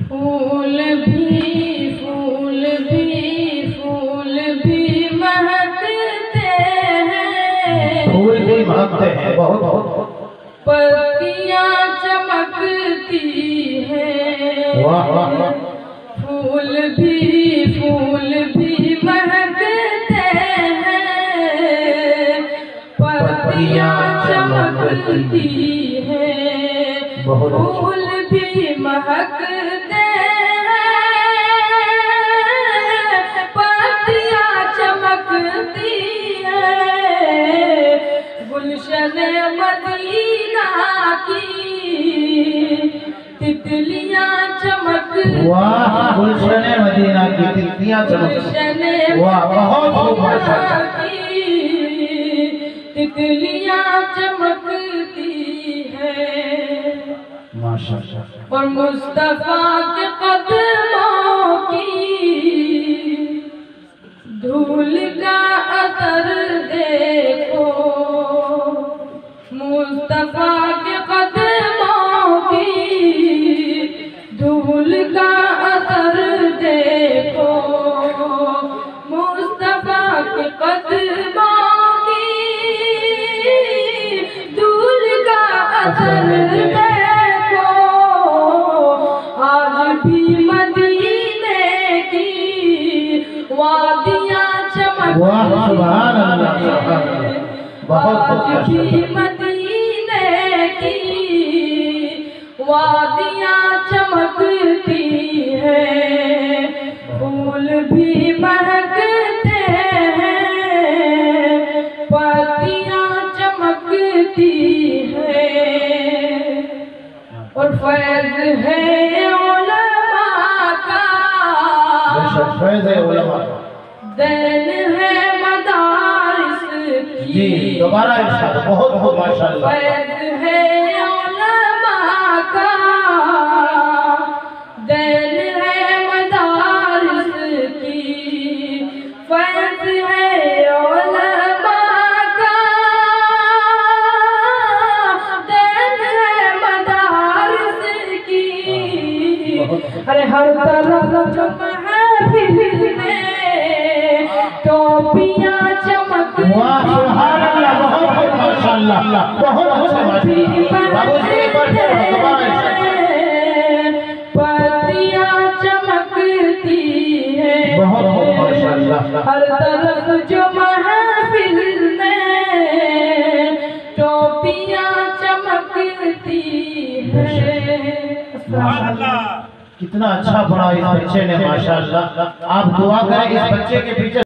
फूल भी महकते हैं, फूल भी महकते हैं बहुत बहुत, पत्तियां चमकती हैं। वाह वाह वाह। फूल भी महकते हैं, पत्तियां चमकती हैं। फूल भी महकते हैं, पत्तियां चमकती हैं। गुलशन मदीना की तितलियां चमकती, वाह गुलशन मदीना की तितलियां चमकती, वाह बहुत खूब, तितलियां चमकती हैं माशाअल्लाह। और मुस्तफा के कदमों की धूल का असर देखो, मुस्तफा के कदमों की धूल का असर देखो, मुस्तफा के कदमों की धूल का असर देखो। आज भी मदीने की वादियां चमकती, वाह सुभान अल्लाह, आज भी मदीने की वादियां चमकती हैं। फूल भी महकते हैं, पत्तियां चमकती हैं। और फैज़ है उलमा का, फैज़ है उलमा का, दैन है मदारिस की। जी दोबारा इरशाद, बहुत बहुत माशाअल्लाह। फैज़ है उलमा का, दैन है मदारिस की। फैज़ है उलमा का, दैन है मदारिस की। अरे हर तरफ जो महफिल में टोपियां चमकती, वाह सुभान अल्लाह, बहुत बहुत माशाअल्लाह, बहुत अच्छा माशाअल्लाह। बाबूजी एक बार दोबारा इरशाद, पत्तियां चमकती हैं, बहुत बहुत माशाअल्लाह। हर तरफ जो महफिल में टोपियां चमकती हैं। कितना अच्छा पढ़ा इस बच्चे ने माशाअल्लाह। आप दुआ करें इस बच्चे के पीछे